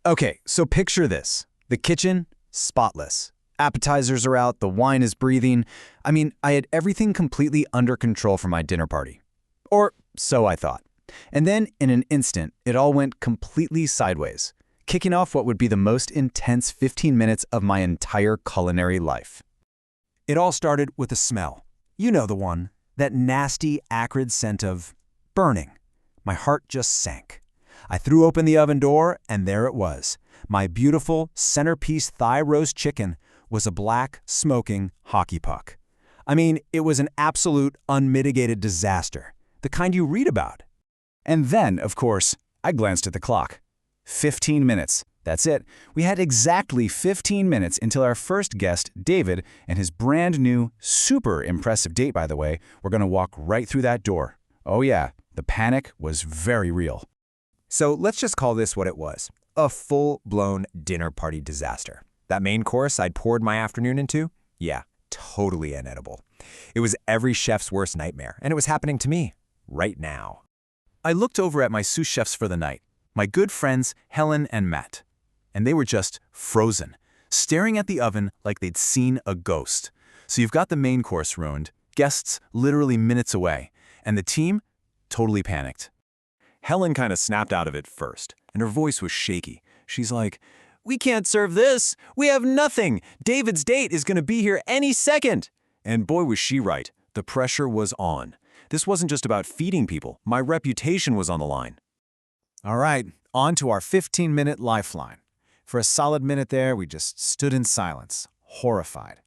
Okay, so picture this. The kitchen, spotless. Appetizers are out, the wine is breathing. I mean, I had everything completely under control for my dinner party. Or so I thought. And then, in an instant, it all went completely sideways, kicking off what would be the most intense 15 minutes of my entire culinary life. It all started with a smell. You know the one. That nasty, acrid scent of burning. My heart just sank. I threw open the oven door, and there it was. My beautiful centerpiece thigh roast chicken was a black, smoking hockey puck. I mean, it was an absolute, unmitigated disaster, the kind you read about. And then, of course, I glanced at the clock. 15 minutes. That's it. We had exactly 15 minutes until our first guest, David, and his brand new, super impressive date, by the way, were going to walk right through that door. Oh yeah, the panic was very real. So let's just call this what it was. A full-blown dinner party disaster. That main course I'd poured my afternoon into? Yeah, totally inedible. It was every chef's worst nightmare, and it was happening to me right now. I looked over at my sous chefs for the night, my good friends Helen and Matt, and they were just frozen, staring at the oven like they'd seen a ghost. So you've got the main course ruined, guests literally minutes away, and the team totally panicked. Helen kind of snapped out of it first, and her voice was shaky. She's like, "We can't serve this. We have nothing. David's date is going to be here any second." And boy, was she right. The pressure was on. This wasn't just about feeding people. My reputation was on the line. All right, on to our 15-minute lifeline. For a solid minute there, we just stood in silence, horrified.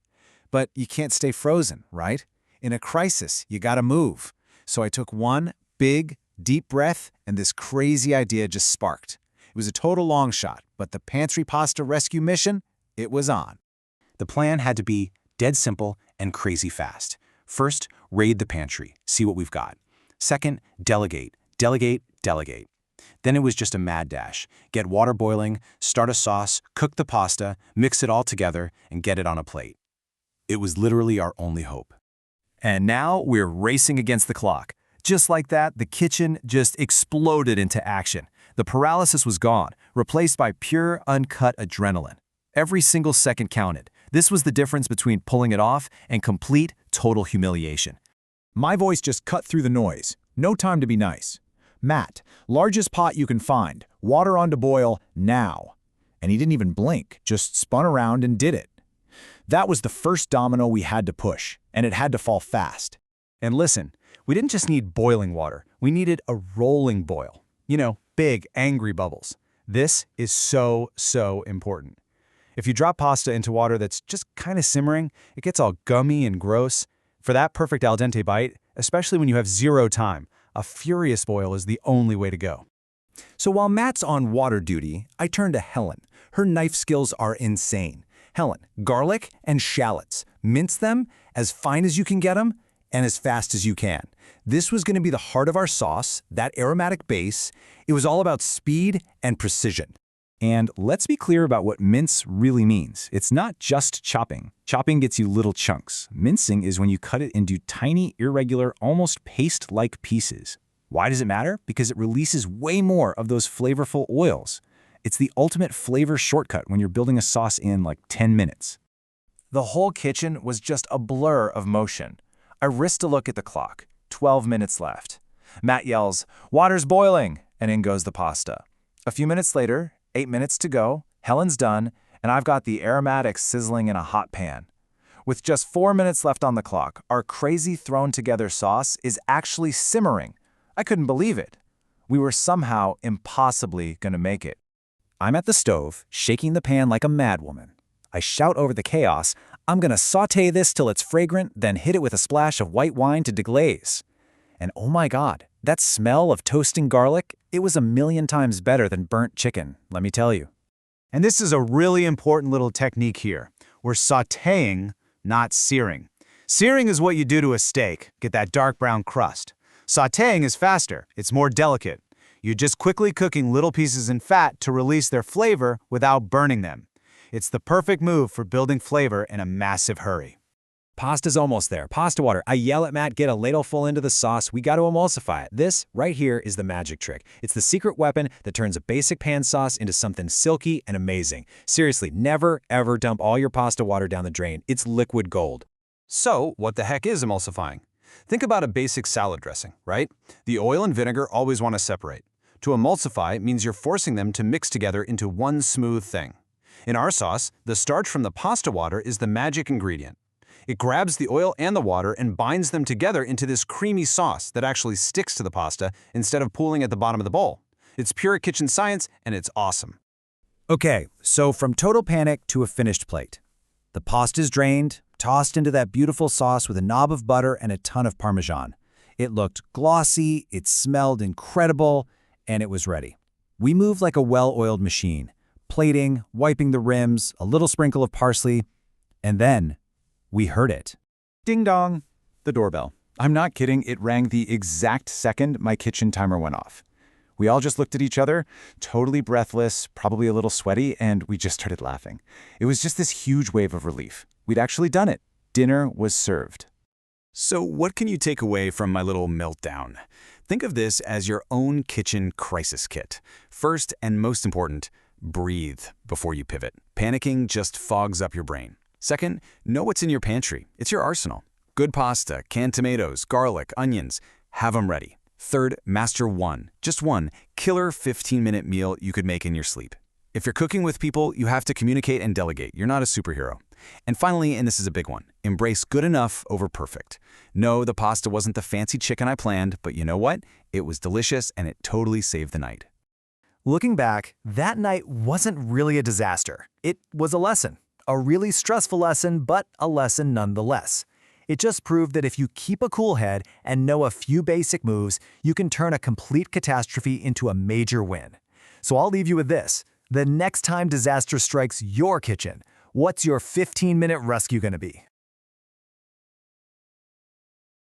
But you can't stay frozen, right? In a crisis, you gotta move. So I took one big, deep breath, and this crazy idea just sparked. It was a total long shot, but the pantry pasta rescue mission, it was on. The plan had to be dead simple and crazy fast. First, raid the pantry, see what we've got. Second, delegate, delegate, delegate. Then it was just a mad dash. Get water boiling, start a sauce, cook the pasta, mix it all together, and get it on a plate. It was literally our only hope. And now we're racing against the clock. Just like that, the kitchen just exploded into action. The paralysis was gone, replaced by pure, uncut adrenaline. Every single second counted. This was the difference between pulling it off and complete, total humiliation. My voice just cut through the noise. No time to be nice. Matt, largest pot you can find. Water on to boil now. And he didn't even blink, just spun around and did it. That was the first domino we had to push, and it had to fall fast. And listen, we didn't just need boiling water. We needed a rolling boil. You know, big, angry bubbles. This is so important. If you drop pasta into water that's just kind of simmering, it gets all gummy and gross. For that perfect al dente bite, especially when you have zero time, a furious boil is the only way to go. So while Matt's on water duty, I turn to Helen. Her knife skills are insane. Helen, garlic and shallots. Mince them as fine as you can get them and as fast as you can. This was going to be the heart of our sauce, that aromatic base. It was all about speed and precision. And let's be clear about what mince really means. It's not just chopping. Chopping gets you little chunks. Mincing is when you cut it into tiny, irregular, almost paste-like pieces. Why does it matter? Because it releases way more of those flavorful oils. It's the ultimate flavor shortcut when you're building a sauce in like 10 minutes. The whole kitchen was just a blur of motion. I risked a look at the clock. 12 minutes left. Matt yells, "Water's boiling!" and in goes the pasta. A few minutes later, 8 minutes to go, Helen's done, and I've got the aromatics sizzling in a hot pan. With just 4 minutes left on the clock, our crazy thrown-together sauce is actually simmering. I couldn't believe it. We were somehow impossibly gonna make it. I'm at the stove, shaking the pan like a madwoman. I shout over the chaos, "I'm gonna saute this till it's fragrant, then hit it with a splash of white wine to deglaze." And oh my God, that smell of toasting garlic, it was a million times better than burnt chicken, let me tell you. And this is a really important little technique here. We're sautéing, not searing. Searing is what you do to a steak, get that dark brown crust. Sautéing is faster, it's more delicate. You're just quickly cooking little pieces in fat to release their flavor without burning them. It's the perfect move for building flavor in a massive hurry. Pasta's almost there. Pasta water. I yell at Matt, get a ladle full into the sauce. We got to emulsify it. This right here is the magic trick. It's the secret weapon that turns a basic pan sauce into something silky and amazing. Seriously, never, ever dump all your pasta water down the drain. It's liquid gold. So, what the heck is emulsifying? Think about a basic salad dressing, right? The oil and vinegar always want to separate. To emulsify means you're forcing them to mix together into one smooth thing. In our sauce, the starch from the pasta water is the magic ingredient. It grabs the oil and the water and binds them together into this creamy sauce that actually sticks to the pasta instead of pooling at the bottom of the bowl. It's pure kitchen science, and it's awesome. Okay, so from total panic to a finished plate. The pasta's drained, tossed into that beautiful sauce with a knob of butter and a ton of Parmesan. It looked glossy, it smelled incredible, and it was ready. We moved like a well-oiled machine, plating, wiping the rims, a little sprinkle of parsley, and then we heard it. Ding dong! The doorbell. I'm not kidding, it rang the exact second my kitchen timer went off. We all just looked at each other, totally breathless, probably a little sweaty, and we just started laughing. It was just this huge wave of relief. We'd actually done it. Dinner was served. So what can you take away from my little meltdown? Think of this as your own kitchen crisis kit. First and most important, breathe before you pivot. Panicking just fogs up your brain. Second, know what's in your pantry. It's your arsenal. Good pasta, canned tomatoes, garlic, onions. Have them ready. Third, master one, just one, killer 15-minute meal you could make in your sleep. If you're cooking with people, you have to communicate and delegate. You're not a superhero. And finally, and this is a big one, embrace good enough over perfect. No, the pasta wasn't the fancy chicken I planned, but you know what? It was delicious and it totally saved the night. Looking back, that night wasn't really a disaster. It was a lesson. A really stressful lesson, but a lesson nonetheless. It just proved that if you keep a cool head and know a few basic moves, you can turn a complete catastrophe into a major win. So I'll leave you with this. The next time disaster strikes your kitchen, what's your 15-minute rescue gonna be?